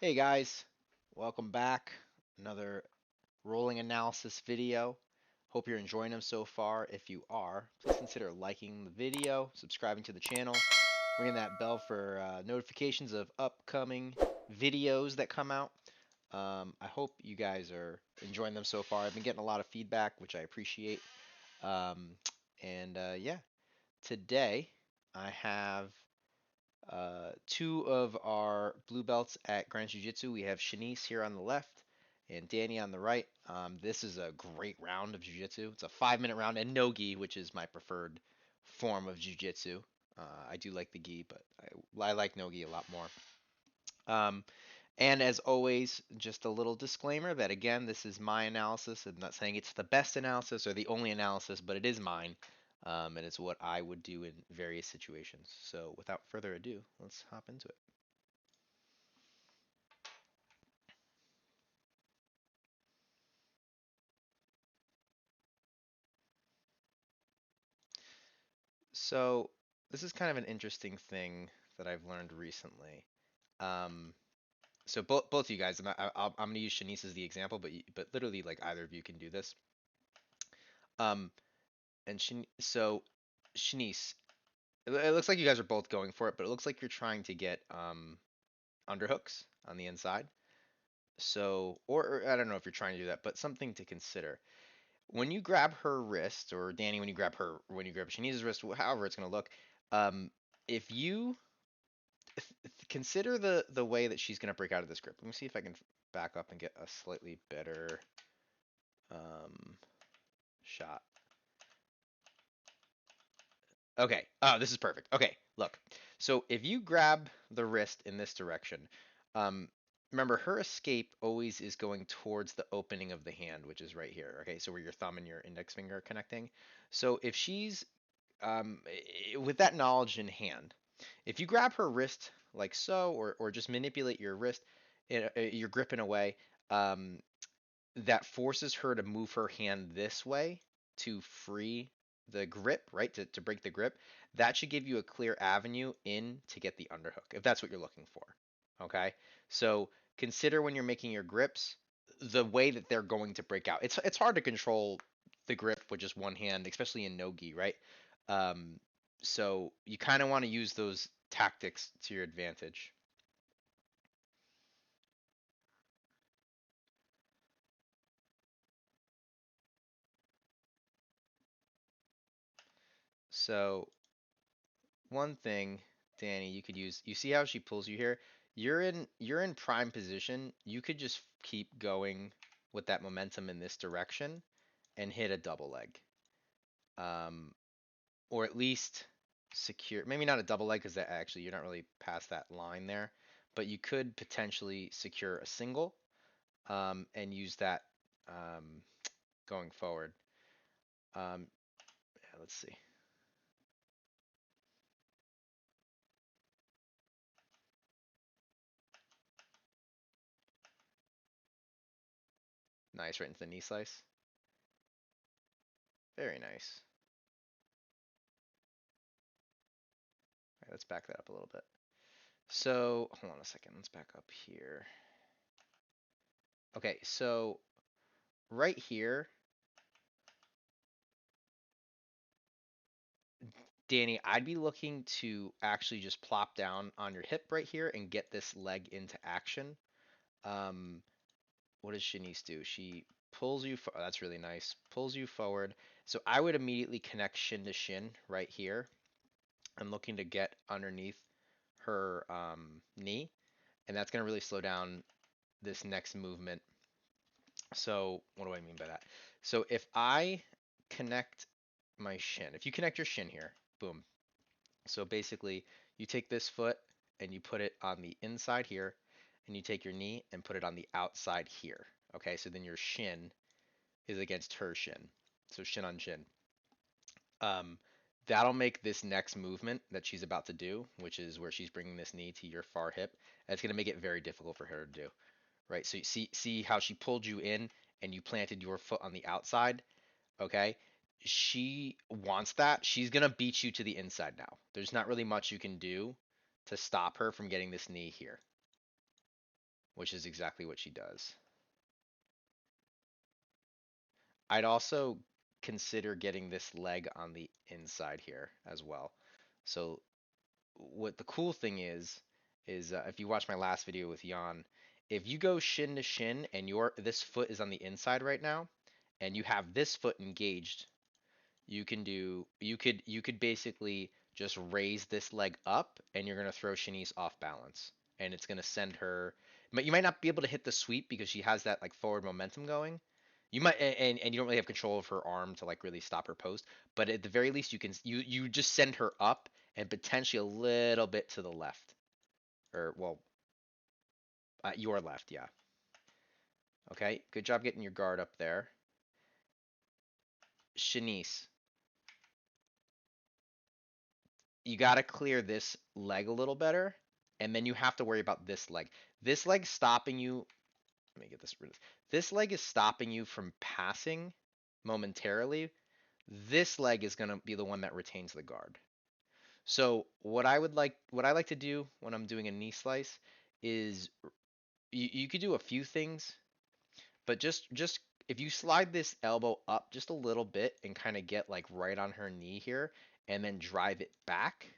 Hey guys, welcome back. Another rolling analysis video. Hope you're enjoying them so far. If you are, please consider liking the video, subscribing to the channel, ringing that bell for notifications of upcoming videos that come out. I hope you guys are enjoying them so far. I've been getting a lot of feedback, which I appreciate. Um, yeah, today I have two of our blue belts at Greenwich Jiu-Jitsu. We have Shanice here on the left and Danny on the right. This is a great round of Jiu-Jitsu. It's a 5-minute round and no gi, which is my preferred form of Jiu-Jitsu. I do like the gi, but I like no gi a lot more. And as always, just a little disclaimer that again, this is my analysis. I'm not saying it's the best analysis or the only analysis, but it is mine. And it's what I would do in various situations. So without further ado, let's hop into it. So this is kind of an interesting thing that I've learned recently. Um, so both of you guys, I'm gonna use Shanice as the example, but literally like either of you can do this. Um, and so Shanice, it looks like you guys are both going for it, but it looks like you're trying to get underhooks on the inside. So, or I don't know if you're trying to do that, but something to consider. When you grab her wrist, or Danny, when you grab Shanice's wrist, however it's going to look, um, if you consider the way that she's going to break out of this grip. Let me see if I can back up and get a slightly better um, shot. Okay. Oh, this is perfect. Okay, look. So if you grab the wrist in this direction, um, remember her escape always is going towards the opening of the hand, which is right here. Okay, so where your thumb and your index finger are connecting. So if she's with that knowledge in hand, if you grab her wrist like so, or just manipulate your wrist, your grip in a way um, that forces her to move her hand this way to free the grip, right? To break the grip, that should give you a clear avenue in to get the underhook, if that's what you're looking for. Okay? So consider when you're making your grips the way that they're going to break out. It's hard to control the grip with just one hand, especially in no-gi, right? Um, so you kind of want to use those tactics to your advantage. So one thing, Danny, you could use. You see how she pulls you here? You're in prime position. You could just keep going with that momentum in this direction and hit a double leg. Um, or at least secure. Maybe not a double leg because that actually you're not really past that line there, but you could potentially secure a single and use that um, going forward. Yeah, let's see. Nice, right into the knee slice. Very nice. All right, let's back that up a little bit. So, hold on a second. Let's back up here. Okay, so right here, Danny, I'd be looking to actually just plop down on your hip right here and get this leg into action. Um, what does Shanice do? She pulls you, oh, that's really nice. Pulls you forward. So I would immediately connect shin to shin right here. I'm looking to get underneath her knee, and that's going to really slow down this next movement. So what do I mean by that? So if I connect my shin, if you connect your shin here, boom. So basically, you take this foot and you put it on the inside here, and you take your knee and put it on the outside here. Okay, so then your shin is against her shin. So shin on shin. Um, that'll make this next movement that she's about to do, which is where she's bringing this knee to your far hip, that's going to make it very difficult for her to do. Right? So you see how she pulled you in and you planted your foot on the outside, okay? She wants that. She's going to beat you to the inside now. There's not really much you can do to stop her from getting this knee here. which is exactly what she does. I'd also consider getting this leg on the inside here as well. So what the cool thing is if you watch my last video with Jan, if you go shin to shin and this foot is on the inside right now, and you have this foot engaged, you could basically just raise this leg up, and you're gonna throw Shanice off balance, and it's gonna send her. But you might not be able to hit the sweep because she has that like forward momentum going. You might, and you don't really have control of her arm to like really stop her post. But at the very least, you just send her up and potentially a little bit to the left, or well, your left, yeah. Okay, good job getting your guard up there, Shanice. You got to clear this leg a little better, and then you have to worry about this leg. This leg stopping you. Let me get this rid of. This leg is stopping you from passing momentarily. This leg is going to be the one that retains the guard. So what I like to do when I'm doing a knee slice is you could do a few things, but just if you slide this elbow up just a little bit and kind of get like right on her knee here and then drive it back,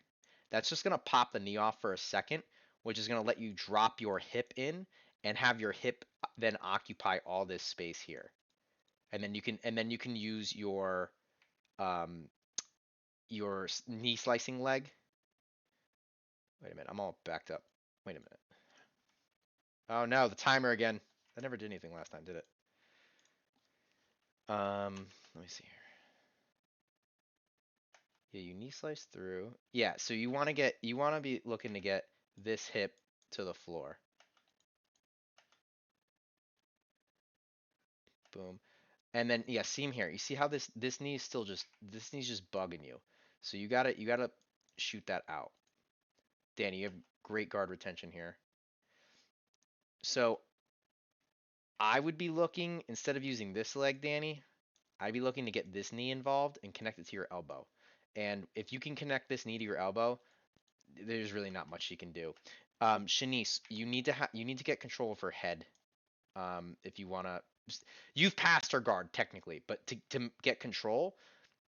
that's just going to pop the knee off for a second, which is going to let you drop your hip in and have your hip then occupy all this space here. And then you can use um your knee slicing leg. Wait a minute, I'm all backed up. Wait a minute. Oh no, the timer again. That never did anything last time, did it? Let me see here. Yeah, you knee slice through. Yeah, so you want to be looking to get this hip to the floor. Boom. And then yeah, seam here. You see how this knee is still just this knee's just bugging you. So you gotta shoot that out. Danny, you have great guard retention here. So I would be looking, instead of using this leg, Danny, I'd be looking to get this knee involved and connect it to your elbow. And if you can connect this knee to your elbow, there's really not much you can do. Shanice, you need to get control of her head. If you wanna, you've passed her guard technically, but to get control,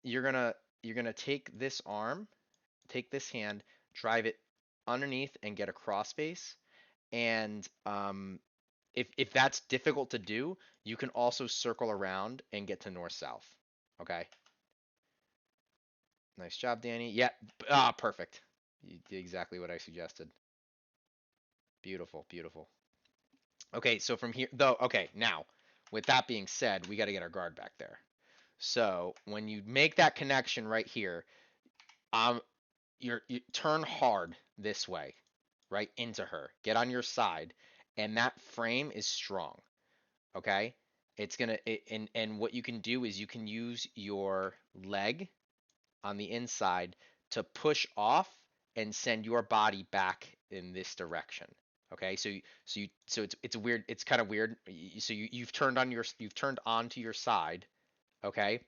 you're gonna you're gonna take this arm, take this hand, drive it underneath, and get a cross face. And if that's difficult to do, you can also circle around and get to north south. Okay. Nice job, Danny. Yeah. Perfect. You did exactly what I suggested. Beautiful, beautiful. Okay, so from here, though, okay, now, with that being said, we got to get our guard back there. So when you make that connection right here, um, you turn hard this way, right into her. Get on your side, and that frame is strong. Okay, and what you can do is you can use your leg on the inside to push off and send your body back in this direction. Okay, so it's weird. It's kind of weird. So you've turned onto your side. Okay,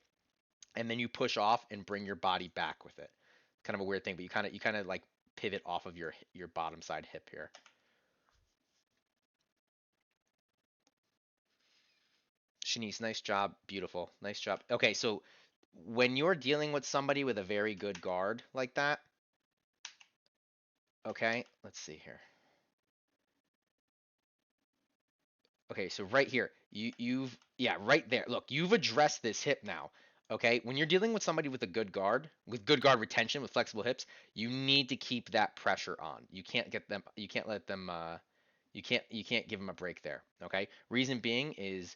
and then you push off and bring your body back with it. Kind of a weird thing, but you kind of like pivot off of your bottom side hip here. Shanice, nice job. Beautiful. Nice job. Okay, so when you're dealing with somebody with a very good guard like that, okay, let's see here. Okay, so right here, yeah, right there. Look, you've addressed this hip now. Okay, when you're dealing with somebody with good guard retention, with flexible hips, you need to keep that pressure on. You can't let them, you can't give them a break there. Okay, reason being is,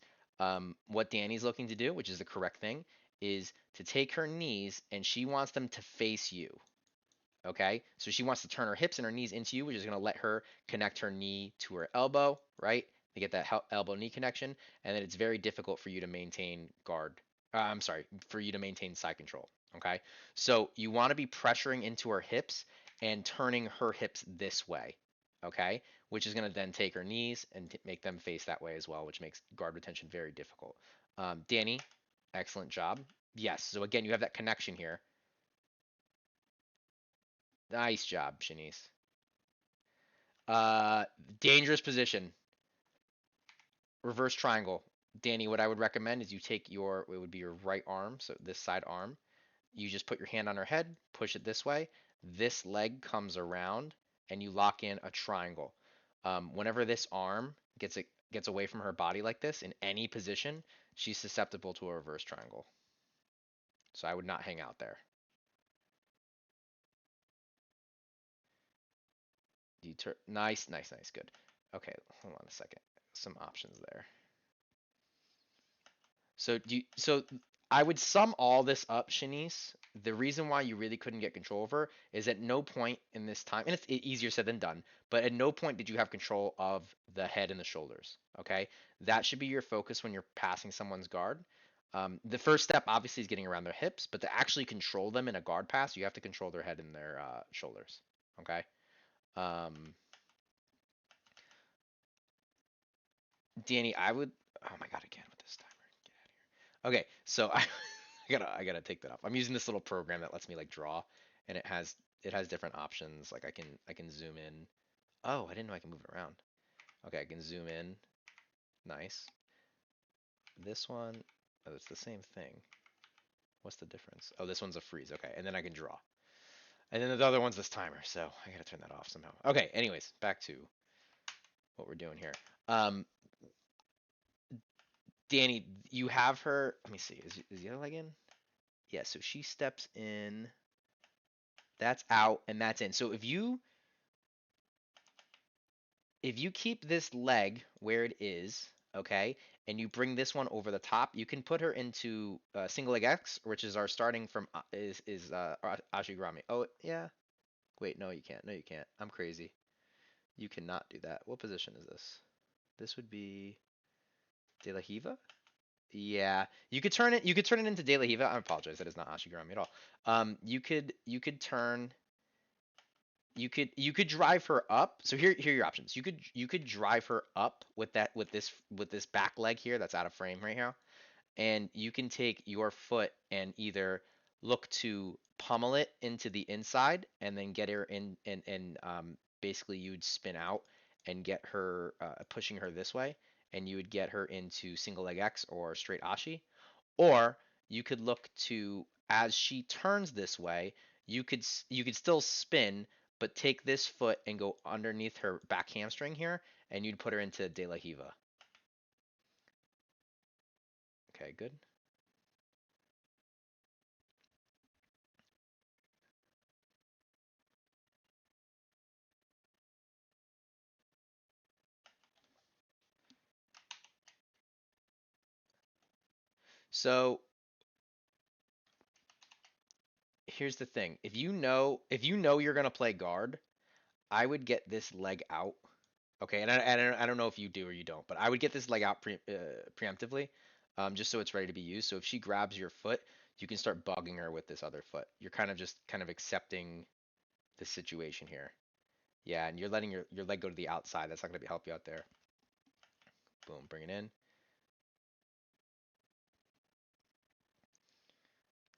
what Danny's looking to do, which is the correct thing, is to take her knees and she wants them to face you. Okay, so she wants to turn her hips and her knees into you, which is going to let her connect her knee to her elbow, right? To get that elbow knee connection, and then it's very difficult for you to maintain guard. I'm sorry, for you to maintain side control. Okay, so you want to be pressuring into her hips and turning her hips this way. Okay, which is going to then take her knees and make them face that way as well, which makes guard retention very difficult. Danny, excellent job. Yes, so again, you have that connection here. Nice job, Shanice. Uh, Dangerous position. reverse triangle. Danny, what I would recommend is you take it would be your right arm, so this side arm. You just put your hand on her head, push it this way. This leg comes around, and you lock in a triangle. Whenever this arm gets away from her body like this in any position, she's susceptible to a reverse triangle. So I would not hang out there. Nice, nice, nice, good. Okay, hold on a second. Some options there. So I would sum all this up, Shanice. The reason why you really couldn't get control of her is at no point in this time, and it's easier said than done, but at no point did you have control of the head and the shoulders. Okay, that should be your focus when you're passing someone's guard. The first step obviously is getting around their hips, but to actually control them in a guard pass, you have to control their head and their shoulders. Okay. Um, Danny, I would. Oh my God, again with this timer. Get out of here. Okay, so I gotta take that off. I'm using this little program that lets me like draw, and it has different options. Like I can zoom in. Oh, I didn't know I can move it around. Okay, I can zoom in. Nice. This one, oh, it's the same thing. What's the difference? Oh, this one's a freeze. Okay, and then I can draw. And then the other one's this timer, so I gotta turn that off somehow. Okay, anyways, back to what we're doing here. Um, Danny, you have her. Let me see. Is the other leg in? Yeah. So she steps in. That's out, and that's in. So if you keep this leg where it is, okay, and you bring this one over the top, you can put her into single leg X, which is our starting from Ashi Garami. Oh yeah. Wait, no, you can't. No, you can't. I'm crazy. You cannot do that. What position is this? This would be De La Hiva. Yeah, you could turn it. You could turn it into De La Hiva. I apologize. That is not Ashigarami at all. You could turn. You could drive her up. So here are your options. You could drive her up with this back leg here that's out of frame right now, and you can take your foot and either look to pummel it into the inside and then get her in and basically you would spin out and get her pushing her this way, and you would get her into single leg X or straight Ashi. Or you could look to, as she turns this way, you could still spin, but take this foot and go underneath her back hamstring here, and you'd put her into De La Hiva. Okay, good. So here's the thing: if you know you're gonna play guard, I would get this leg out. Okay, and I don't know if you do or you don't, but I would get this leg out preemptively, just so it's ready to be used. So if she grabs your foot, you can start bugging her with this other foot. You're kind of accepting the situation here. Yeah, and you're letting your leg go to the outside. That's not gonna help you out there. Boom, bring it in.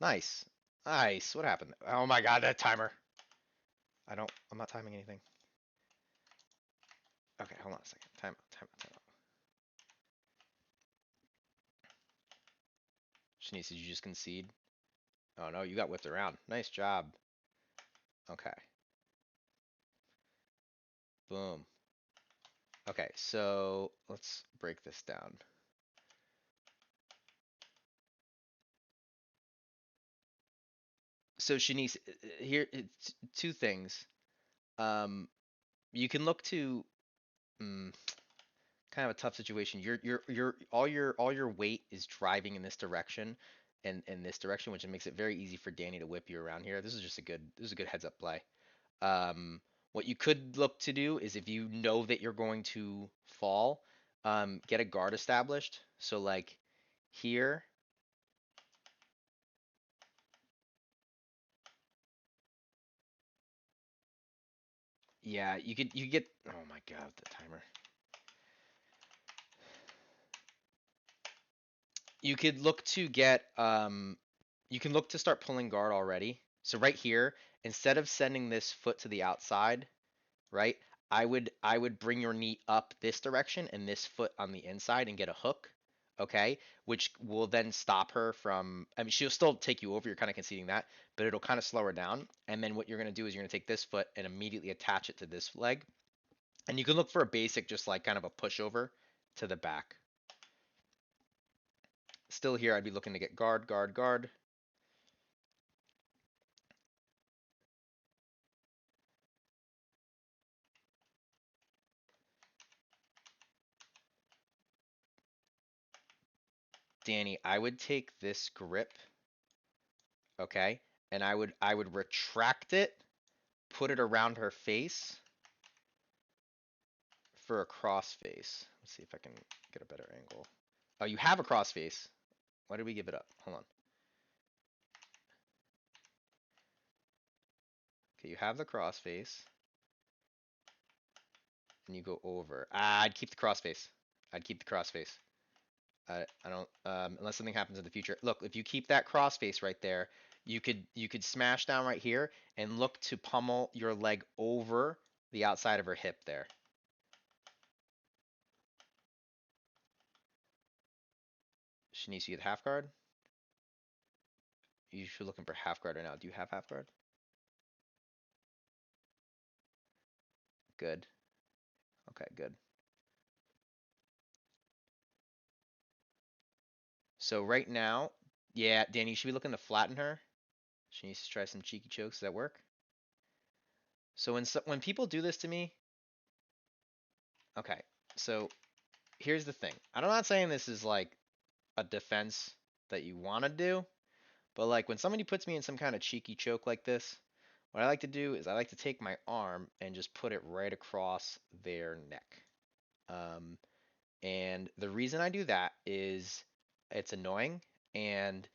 Nice, nice. What happened? Oh my God, that timer. I'm not timing anything. Okay, hold on a second. Time out, time out, time out. Shanice, did you just concede? Oh no, you got whipped around. Nice job. Okay. Boom. Okay, so let's break this down. So Shanice, here it's two things. Um, you can look to mm, kind of a tough situation. Your all your weight is driving in this direction and in this direction, which makes it very easy for Danny to whip you around here. This is a good heads up play. What you could look to do is if you know that you're going to fall, get a guard established. So like here, yeah, you could get. Oh my God, the timer. You could look to get you can look to start pulling guard already. So right here, instead of sending this foot to the outside, right? I would bring your knee up this direction and this foot on the inside and get a hook, okay? Which will then stop her from. I mean, she'll still take you over. You're kind of conceding that, but it'll kind of slow her down. And then what you're gonna do is you're gonna take this foot and immediately attach it to this leg, and you can look for a basic, just like kind of a pushover to the back. Still here, I'd be looking to get guard, guard, guard. Danny, I would take this grip, okay, and I would retract it, put it around her face for a cross face. Let's see if I can get a better angle. Oh, you have a cross face. Why did we give it up? Hold on. Okay, you have the cross face, and you go over. I'd keep the cross face. I'd keep the cross face. I don't unless something happens in the future. Look, if you keep that cross face right there, you could smash down right here and look to pummel your leg over the outside of her hip there. Shanice, you get half guard? You should be looking for half guard right now. Do you have half guard? Good. Okay, good. So right now, yeah, Danny, you should be looking to flatten her. She needs to try some cheeky chokes. Does that work? So when people do this to me, okay. So here's the thing. I'm not saying this is like a defense that you want to do, but like when somebody puts me in some kind of cheeky choke like this, what I like to do is I like to take my arm and just put it right across their neck. Um, and the reason I do that is it's annoying and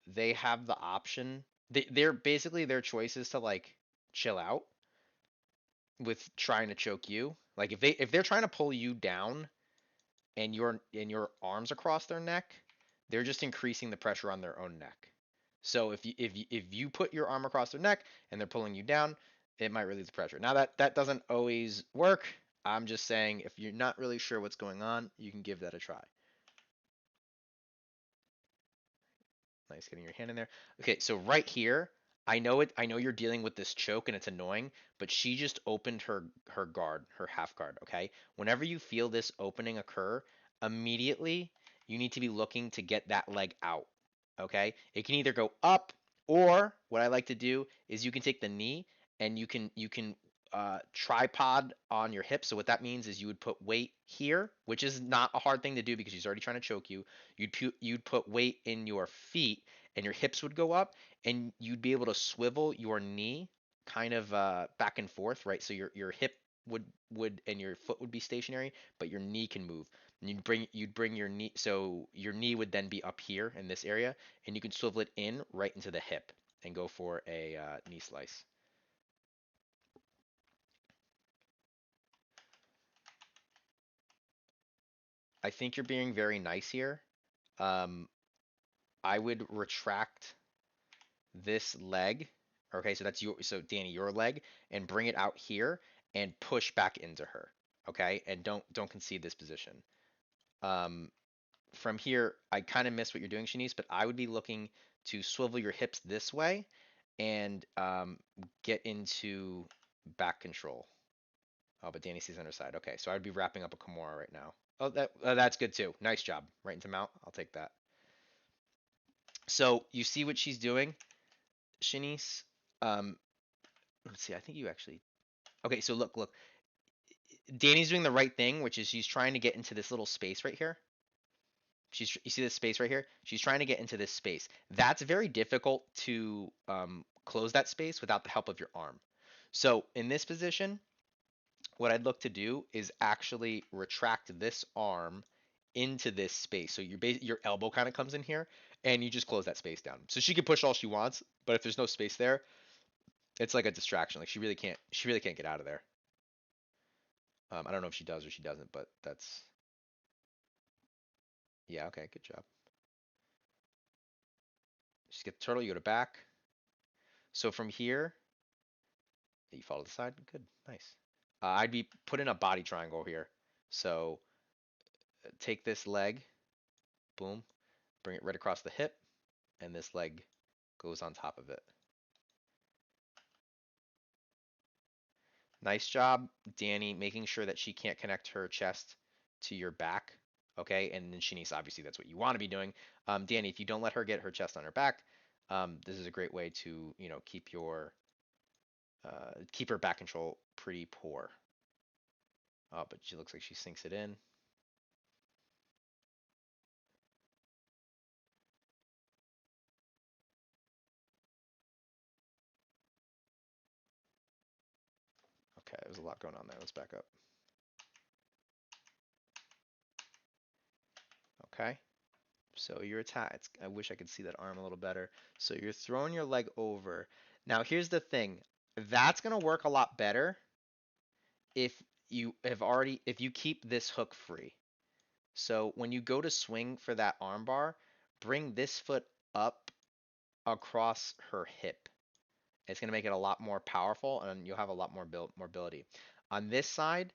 they have the option. They're basically their choice is to like chill out with trying to choke you. Like if they're trying to pull you down and your arms across their neck, they're just increasing the pressure on their own neck. So if you put your arm across their neck and they're pulling you down, it might release the pressure. Now that doesn't always work. I'm just saying if you're not really sure what's going on, you can give that a try. Nice getting your hand in there. Okay, so right here, I know it. I know you're dealing with this choke and it's annoying, but she just opened her guard, her half guard. Okay, whenever you feel this opening occur, immediately you need to be looking to get that leg out. Okay, it can either go up or what I like to do is you can take the knee and you can tripod on your hip. So what that means is you would put weight here, which is not a hard thing to do because she's already trying to choke you. You'd put weight in your feet and your hips would go up and you'd be able to swivel your knee kind of back and forth, right? So your hip would and your foot would be stationary, but your knee can move. And you'd bring your knee, so your knee would then be up here in this area, and you can swivel it in right into the hip and go for a knee slice. I think you're being very nice here. Um, I would retract this leg. Okay, so Danny, your leg, and bring it out here and push back into her. Okay, and don't concede this position. Um, from here, I kind of miss what you're doing, Shanice, but I would be looking to swivel your hips this way and get into back control. Oh, but Danny sees underside. Okay, so I'd be wrapping up a Kimura right now. Oh, that's good too. Nice job. Right into mount. I'll take that. So you see what she's doing, Shanice? Um, let's see. I think you actually. Okay, so look. Danny's doing the right thing, which is she's trying to get into this little space right here. You see this space right here? She's trying to get into this space. That's very difficult to close that space without the help of your arm. So in this position, what I'd look to do is actually retract this arm into this space. So your elbow kind of comes in here, and you just close that space down. So she can push all she wants, but if there's no space there, it's like a distraction. Like she really can't get out of there. I don't know if she does or she doesn't, but that's yeah. Okay, good job. Just get the turtle. You go to back. So from here, you follow the side. Good, nice. I'd be put in a body triangle here. So take this leg, boom, bring it right across the hip, and this leg goes on top of it. Nice job, Danny, making sure that she can't connect her chest to your back. Okay, and then Shanice, obviously, that's what you want to be doing. Danny, if you don't let her get her chest on her back, this is a great way to, keep her back control pretty poor. Oh, but she looks like she sinks it in. Okay, there's a lot going on there. Let's back up. Okay, so you're attacked. I wish I could see that arm a little better. So you're throwing your leg over. Now, here's the thing. That's going to work a lot better if if you keep this hook free. So when you go to swing for that armbar, bring this foot up across her hip. It's going to make it a lot more powerful, and you'll have a lot more mobility. On this side,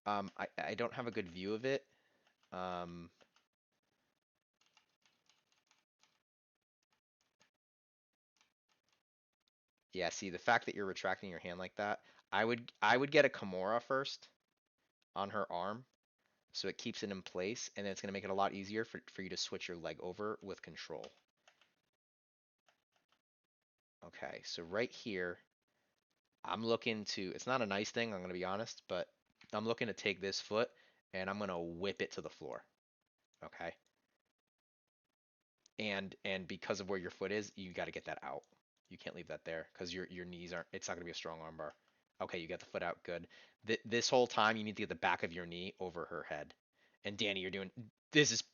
I don't have a good view of it. Um, yeah, see the fact that you're retracting your hand like that, I would get a Kimura first on her arm, so it keeps it in place, and then it's going to make it a lot easier for you to switch your leg over with control. Okay, so right here, I'm looking to, it's not a nice thing, I'm going to be honest, but I'm looking to take this foot and I'm going to whip it to the floor. Okay. And because of where your foot is, you got to get that out. You can't leave that there because your knees aren't, it's not going to be a strong arm bar. Okay, you got the foot out. Good. This whole time, you need to get the back of your knee over her head. And Danny, you're doing, this is,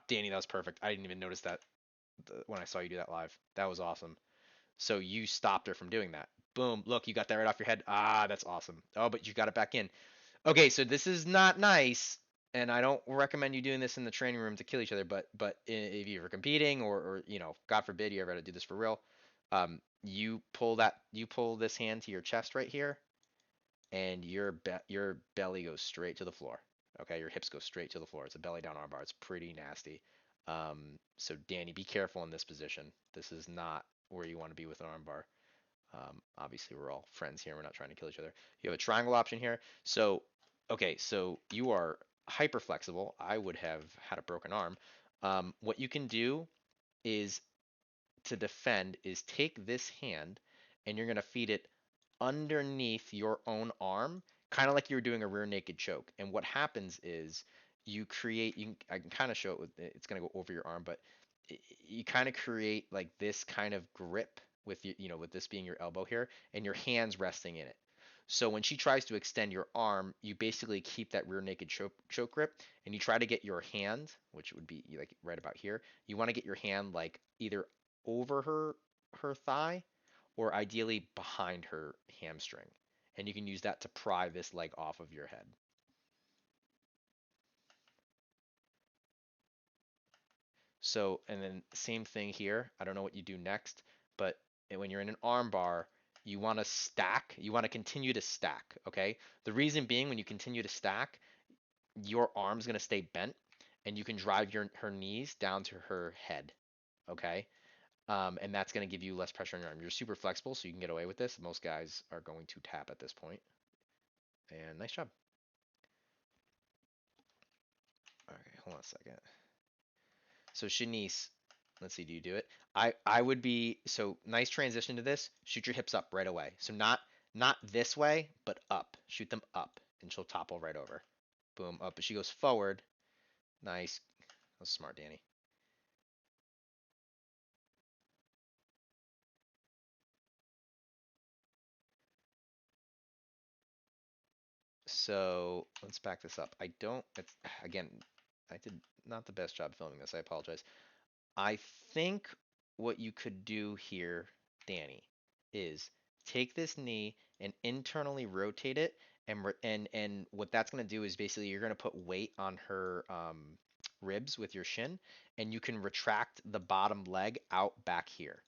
Danny, that was perfect. I didn't even notice that when I saw you do that live. That was awesome. So you stopped her from doing that. Boom. Look, you got that right off your head. That's awesome. Oh, but you got it back in. Okay, so this is not nice, and I don't recommend you doing this in the training room to kill each other. But if you're competing, or God forbid, you ever to do this for real, you pull this hand to your chest right here, and your belly goes straight to the floor. Okay, your hips go straight to the floor. It's a belly down armbar. It's pretty nasty. So Danny, be careful in this position. This is not where you want to be with an armbar. Obviously, we're all friends here. We're not trying to kill each other. You have a triangle option here. So, okay, so you are hyper flexible. I would have had a broken arm. What you can do is to defend is take this hand and you're going to feed it underneath your own arm, kind of like you were doing a rear naked choke. And what happens is I can kind of show it with, it's going to go over your arm, but you kind of create like this kind of grip with with this being your elbow here and your hands resting in it. So when she tries to extend your arm, you basically keep that rear naked choke grip, and you try to get your hand, which would be like right about here. You want to get your hand like either over her thigh or ideally behind her hamstring. And you can use that to pry this leg off of your head. So, and then same thing here. I don't know what you do next, but when you're in an arm bar, you want to stack. You want to continue to stack, okay? The reason being, when you continue to stack, your arm's going to stay bent, and you can drive her knees down to her head, okay? And that's going to give you less pressure on your arm. You're super flexible, so you can get away with this. Most guys are going to tap at this point. And nice job. Okay, hold on a second. So Shanice, let's see, do you do it? I would be, so nice transition to this. Shoot your hips up right away. So not this way, but up. Shoot them up, and she'll topple right over. Boom, up. But she goes forward. Nice. That's smart, Danny. So let's back this up. I don't, it's, again, I did not the best job filming this. I apologize. I think what you could do here, Danny, is take this knee and internally rotate it, and what that's going to do is basically you're going to put weight on her ribs with your shin, and you can retract the bottom leg out back here.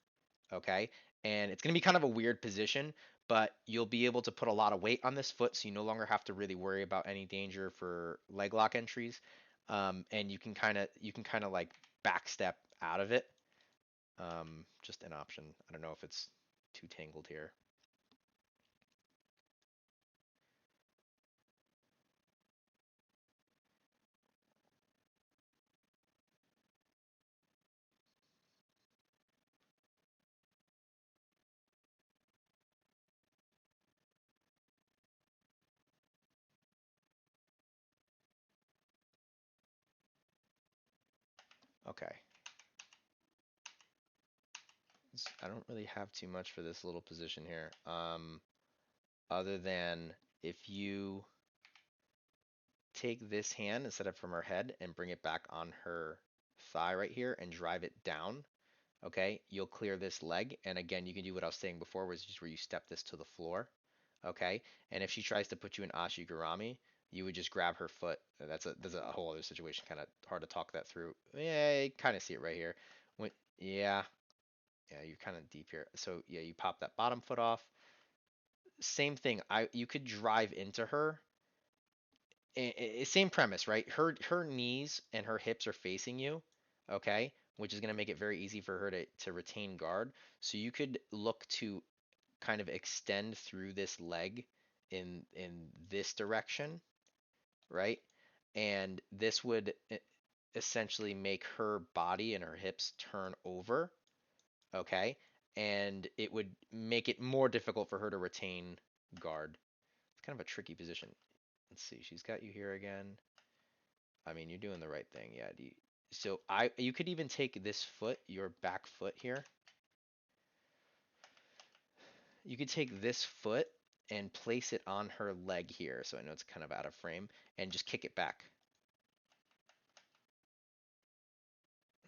Okay, and it's going to be kind of a weird position, but you'll be able to put a lot of weight on this foot, so you no longer have to really worry about any danger for leg lock entries. And you can kind of like backstep out of it. Just an option. I don't know if it's too tangled here. Okay. I don't really have too much for this little position here. Other than if you take this hand and set it from her head and bring it back on her thigh right here and drive it down, okay, you'll clear this leg. And again, you can do what I was saying before, which is where you step this to the floor, okay? And if she tries to put you in Ashi Garami, you would just grab her foot. That's a whole other situation, kind of hard to talk that through. Yeah, you kind of see it right here. When, yeah, yeah, you're kind of deep here. So yeah, you pop that bottom foot off. Same thing. You could drive into her. Same premise, right? Her knees and her hips are facing you, okay, which is going to make it very easy for her to retain guard. So you could look to kind of extend through this leg in this direction, right? And this would essentially make her body and her hips turn over, okay? And it would make it more difficult for her to retain guard. It's kind of a tricky position. Let's see, she's got you here again. I mean, you're doing the right thing. Yeah. So you could even take this foot, your back foot here. You could take this foot and place it on her leg here. So I know it's kind of out of frame and just kick it back.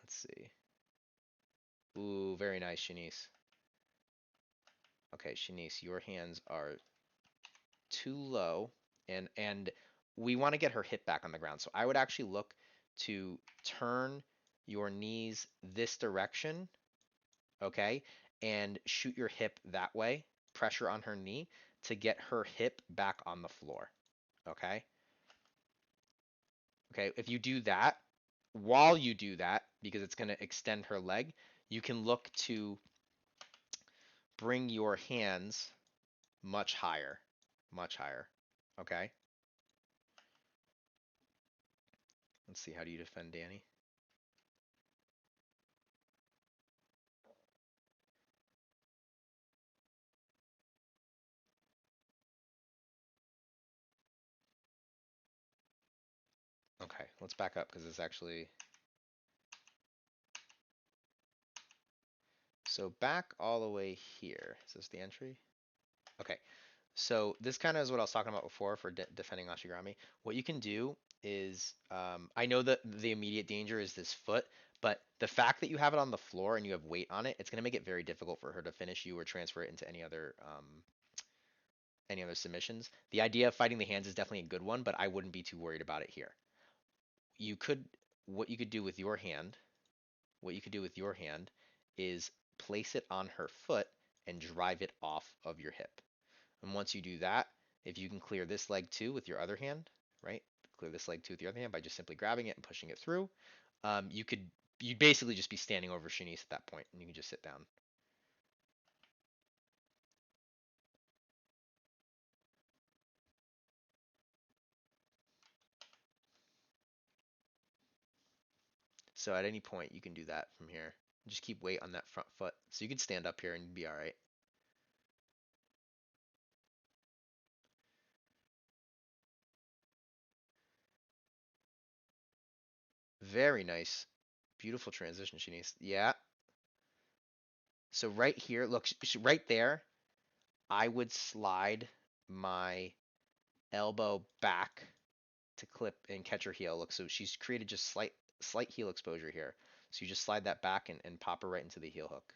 Let's see. Ooh, very nice, Shanice. Okay, Shanice, your hands are too low and we want to get her hip back on the ground. So I would actually look to turn your knees this direction, okay, and shoot your hip that way, pressure on her knee to get her hip back on the floor, okay? Okay, if you do that, while you do that, because it's going to extend her leg, you can look to bring your hands much higher, okay? Let's see, how do you defend Danny? Okay, let's back up because it's actually... So back all the way here. Is this the entry? Okay, so this kind of is what I was talking about before for defending Ashigarami. What you can do is, I know that the immediate danger is this foot, but the fact that you have it on the floor and you have weight on it, it's going to make it very difficult for her to finish you or transfer it into any other submissions. The idea of fighting the hands is definitely a good one, but I wouldn't be too worried about it here. You could, what you could do with your hand, what you could do with your hand is place it on her foot and drive it off of your hip. And once you do that, if you can clear this leg too with your other hand, right? Clear this leg too with your other hand by just simply grabbing it and pushing it through. You'd basically just be standing over Shanice at that point, and you can just sit down. So at any point, you can do that from here. Just keep weight on that front foot. So you can stand up here and be all right. Very nice. Beautiful transition, Shanice. Yeah. So right here, look, right there, I would slide my elbow back to clip and catch her heel. Look, so she's created just slight heel exposure here. So you just slide that back and pop her right into the heel hook.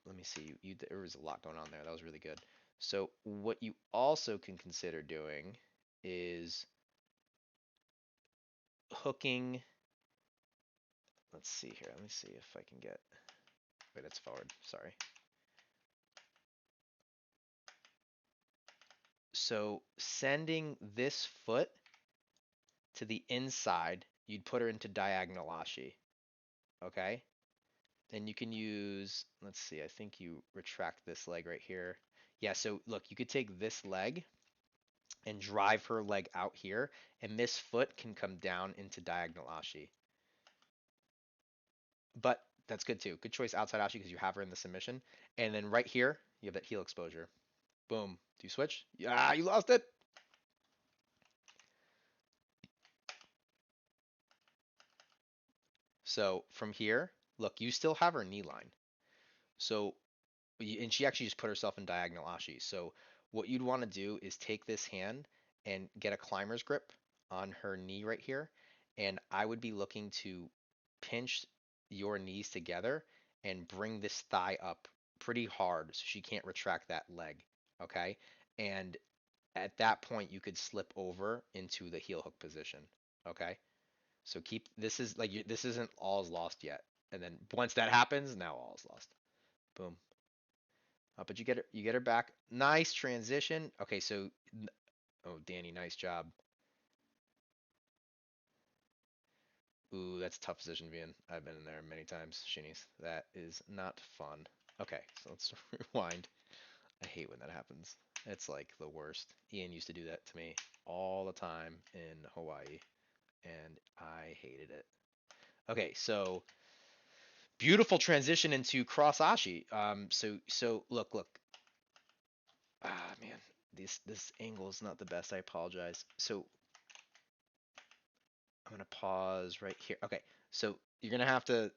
Let me see. There was a lot going on there. That was really good. So what you also can consider doing is hooking. Let's see here. Let me see if I can get. Wait, that's forward. Sorry. So sending this foot to the inside, you'd put her into Diagonal Ashi. Okay? Then you can use, let's see, I think you retract this leg right here. Yeah, so look, you could take this leg and drive her leg out here, and this foot can come down into Diagonal Ashi. But that's good too. Good choice outside Ashi because you have her in the submission. And then right here, you have that heel exposure. Boom. Do you switch? Yeah, you lost it. So from here, look, you still have her knee line. So, and she actually just put herself in Diagonal Ashi. So what you'd want to do is take this hand and get a climber's grip on her knee right here. And I would be looking to pinch your knees together and bring this thigh up pretty hard so she can't retract that leg. Okay. And at that point, you could slip over into the heel hook position. Okay. So keep this is like this isn't all's lost yet. And then once that happens, now all's lost. Boom. But you get her back. Nice transition. Okay, so oh, Danny, nice job. Ooh, that's a tough position to be in. I've been in there many times, Shinies. That is not fun. Okay, so let's rewind. I hate when that happens. It's like the worst. Ian used to do that to me all the time in Hawaii, and I hated it. Okay, so beautiful transition into cross ashi. So look. Ah, man, this angle is not the best. I apologize. So I'm gonna pause right here. Okay, so you're gonna have to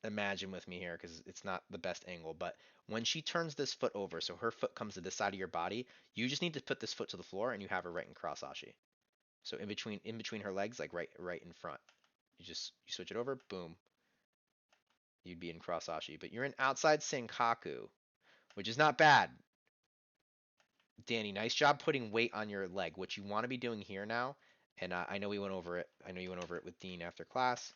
imagine with me here because it's not the best angle, but when she turns this foot over, so her foot comes to this side of your body, you just need to put this foot to the floor and you have her right in cross ashi. So in between her legs, like right in front. You switch it over, boom, you'd be in cross ashi. But you're in outside senkaku, which is not bad. Danny, nice job putting weight on your leg. What you want to be doing here now, and I know we went over it. I know you went over it with Dean after class.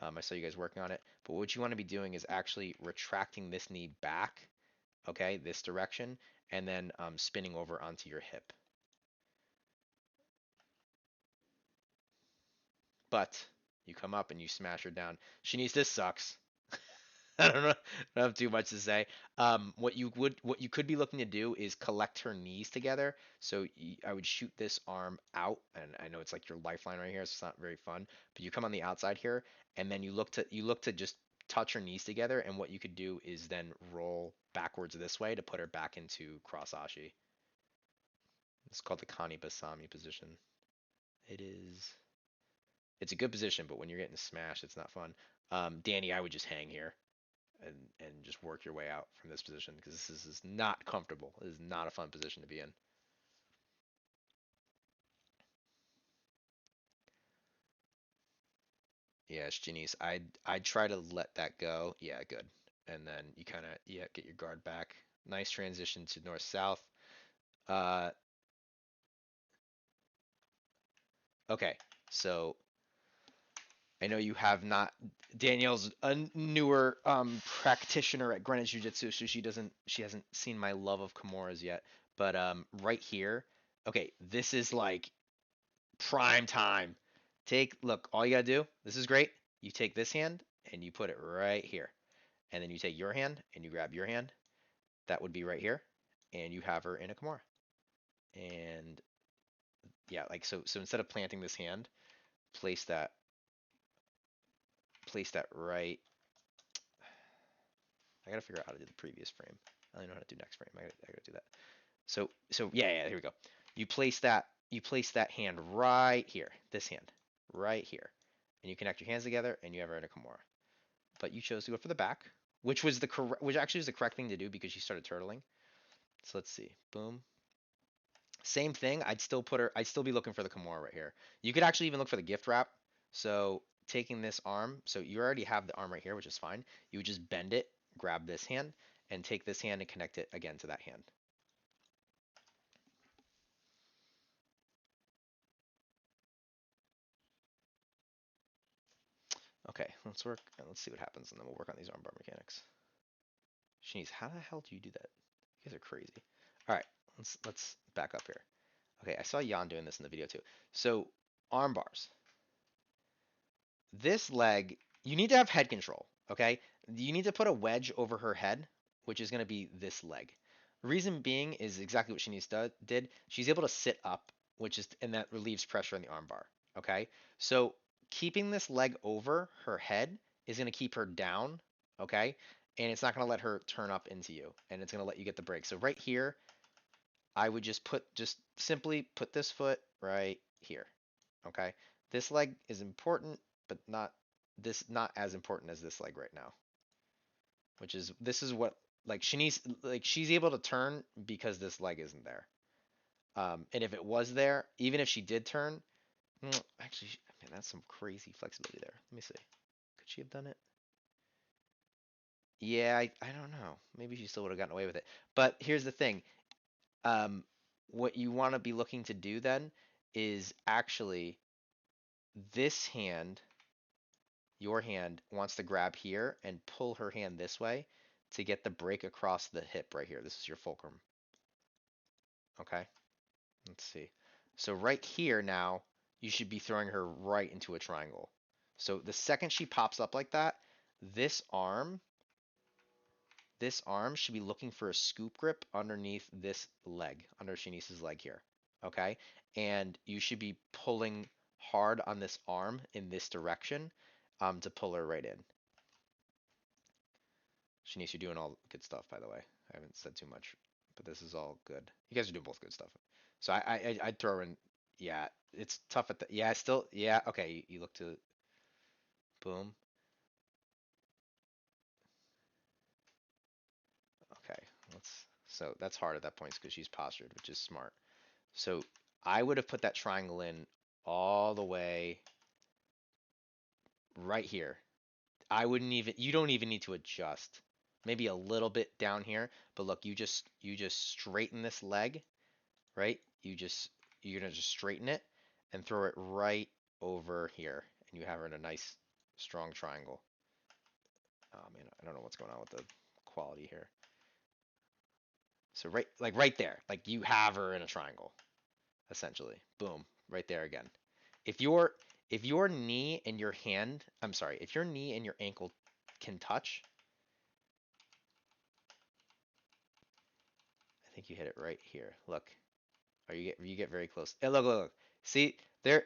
I saw you guys working on it. But what you want to be doing is actually retracting this knee back, okay, this direction, and then spinning over onto your hip. But you come up and you smash her down. Shanice, this sucks. I don't know. I don't have too much to say. What you could be looking to do is collect her knees together. So I would shoot this arm out, and I know it's like your lifeline right here, so it's not very fun. But you come on the outside here, and then you look to just touch her knees together. And what you could do is then roll backwards this way to put her back into cross ashi. It's called the Kani Basami position. It is. It's a good position, but when you're getting smashed, it's not fun. Danny, I would just hang here and just work your way out from this position because this is not comfortable. It is not a fun position to be in. Yeah, Janice, I'd try to let that go. Yeah, good. And then you kind of get your guard back. Nice transition to north south. Uh, okay, so I know you have not. Danielle's a newer practitioner at Greenwich Jiujitsu, so she hasn't seen my love of Kimuras yet. But right here, okay, this is like prime time. Look, all you gotta do, this is great. You take this hand and you put it right here. And then you take your hand and you grab your hand. That would be right here. And you have her in a Kimura. And yeah, like so instead of planting this hand, place that right. I gotta figure out how to do the previous frame. I don't know how to do next frame. I gotta do that. So yeah, here we go. You place that hand right here. This hand. Right here. And you connect your hands together and you have her in a Kimura. But you chose to go for the back, which actually was the correct thing to do because she started turtling. So let's see. Boom. Same thing. I'd still be looking for the Kimura right here. You could actually even look for the gift wrap. So taking this arm, so you already have the arm right here, which is fine. You would just bend it, grab this hand, and take this hand and connect it again to that hand. Okay, let's see what happens, and then we'll work on these armbar mechanics. Shanice, how the hell do you do that? You guys are crazy. All right, let's back up here. Okay, I saw Jan doing this in the video too. So arm bars. This leg, you need to have head control, okay? You need to put a wedge over her head, which is going to be this leg. The reason being is exactly what Shanice did. She's able to sit up, and that relieves pressure on the armbar, okay? So keeping this leg over her head is going to keep her down, okay? And it's not going to let her turn up into you, and it's going to let you get the break. So right here, I would just simply put this foot right here, okay? This leg is important, but not as important as this leg right now, this is what, like, Shanice, like, she's able to turn because this leg isn't there. And if it was there, even if she did turn, actually, man, that's some crazy flexibility there. Let me see. Could she have done it? Yeah, I don't know. Maybe she still would have gotten away with it. But here's the thing. What you want to be looking to do then is actually this hand, your hand wants to grab here and pull her hand this way to get the break across the hip right here. This is your fulcrum. Okay, let's see. So right here now, you should be throwing her right into a triangle. So the second she pops up like that, this arm, this arm should be looking for a scoop grip underneath this leg, under Shanice's leg here. Okay, and you should be pulling hard on this arm in this direction to pull her right in. Shanice, you're doing all good stuff, by the way. I haven't said too much, but this is all good. You guys are doing both good stuff. So I'd throw in, yeah, it's tough at the, yeah, still, yeah, okay, you look to, boom. Okay, so that's hard at that point because she's postured, which is smart. So I would have put that triangle in all the way right here. You don't even need to adjust. Maybe a little bit down here, but look, you just straighten this leg, right? You're gonna just straighten it and throw it right over here, and you have her in a nice strong triangle. Oh man, I don't know what's going on with the quality here. So right there, like you have her in a triangle, essentially. Boom, right there again. If your if your knee and your hand, I'm sorry, if your knee and your ankle can touch, I think you hit it right here. Look, or you get very close. Hey, look. See, they're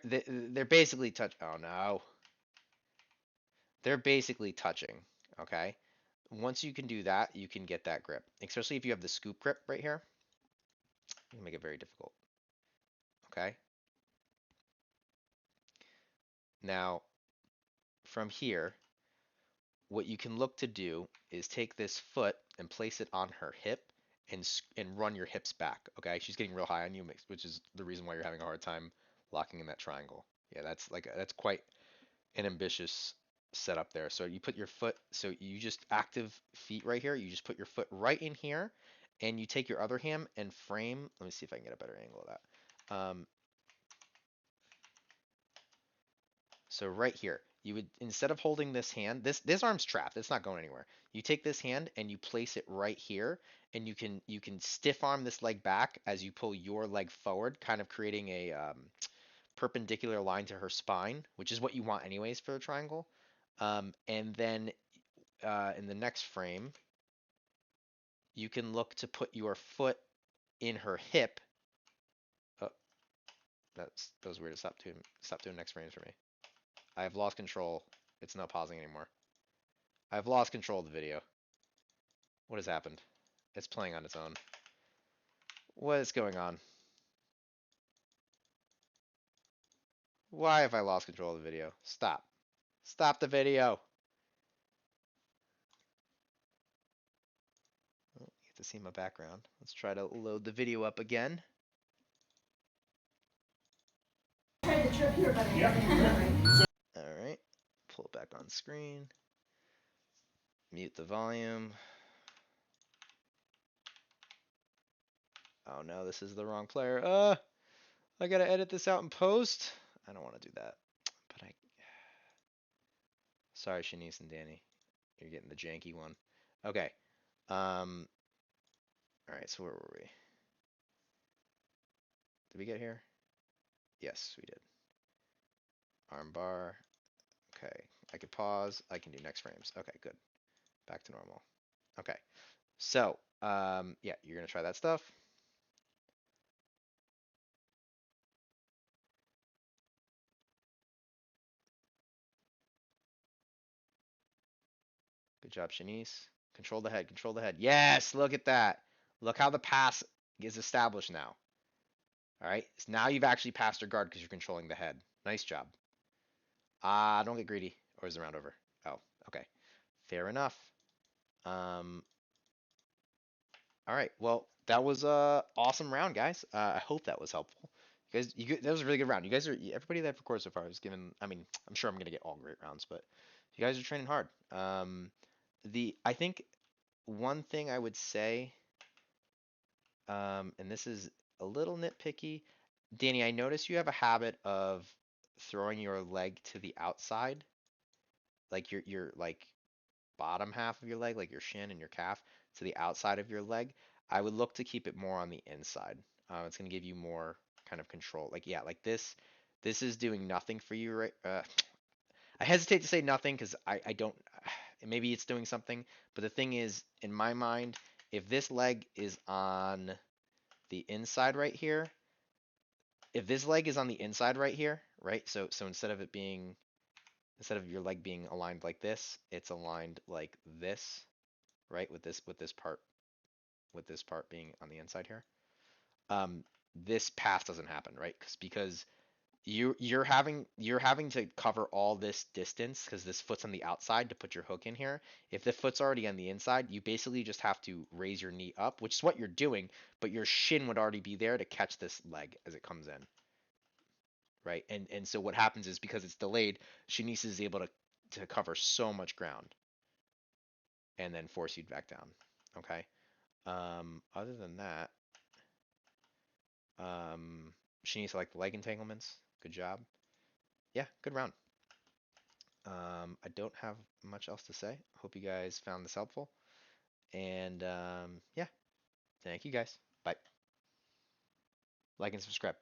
basically touch. Oh no, they're basically touching. Okay. Once you can do that, you can get that grip. Especially if you have the scoop grip right here, you can make it very difficult. Okay. Now, from here, what you can look to do is take this foot and place it on her hip and run your hips back. Okay, she's getting real high on you, which is the reason why you're having a hard time locking in that triangle. Yeah, that's quite an ambitious setup there. So you put your foot, so you just active feet right here. You just put your foot right in here, and you take your other hand and frame. Let me see if I can get a better angle of that. So right here, you would, instead of holding this hand, this arm's trapped. It's not going anywhere. You take this hand and you place it right here, and you can stiff arm this leg back as you pull your leg forward, kind of creating a perpendicular line to her spine, which is what you want anyways for a triangle. And then in the next frame, you can look to put your foot in her hip. Oh, that was weird. Stop doing next frames for me. I have lost control. It's not pausing anymore. I've lost control of the video. What has happened? It's playing on its own. What is going on? Why have I lost control of the video? Stop. Stop the video. Oh, you get to see my background. Let's try to load the video up again. Tried the trip here, but all right. Pull it back on screen. Mute the volume. Oh no, this is the wrong player. I gotta edit this out in post. I don't want to do that. But sorry, Shanice and Danny. You're getting the janky one. Okay. All right, so where were we? Did we get here? Yes, we did. Arm bar. Okay. I could pause. I can do next frames. Okay, good. Back to normal. Okay. So, yeah, you're gonna try that stuff. Good job, Shanice. Control the head. Control the head. Yes, look at that. Look how the pass is established now. All right. So now you've actually passed your guard because you're controlling the head. Nice job. Don't get greedy. Or is the round over? Oh, okay. Fair enough. Um, all right. Well, that was a awesome round, guys. I hope that was helpful. That was a really good round. You guys are everybody that I've recorded so far has given. I mean, I'm sure I'm gonna get all great rounds, but you guys are training hard. I think one thing I would say, and this is a little nitpicky, Danny. I notice you have a habit of throwing your leg to the outside, like your like bottom half of your leg, like your shin and your calf, to the outside of your leg. I would look to keep it more on the inside. It's going to give you more kind of control. Like, yeah, like this is doing nothing for you, right? I hesitate to say nothing because I don't, maybe it's doing something, but the thing is, in my mind, if this leg is on the inside right here, if this leg is on the inside right here, right? So instead of your leg being aligned like this, it's aligned like this, right? With this part being on the inside here. Um, this pass doesn't happen, right? Because you're having to cover all this distance because this foot's on the outside to put your hook in here. If the foot's already on the inside, you basically just have to raise your knee up, which is what you're doing, but your shin would already be there to catch this leg as it comes in, right? And so what happens is because it's delayed, Shanice is able to cover so much ground and then force you back down. Okay. Other than that, she needs to like the leg entanglements. Good job. Yeah, good round. I don't have much else to say. Hope you guys found this helpful. And yeah, thank you guys. Bye. Like and subscribe.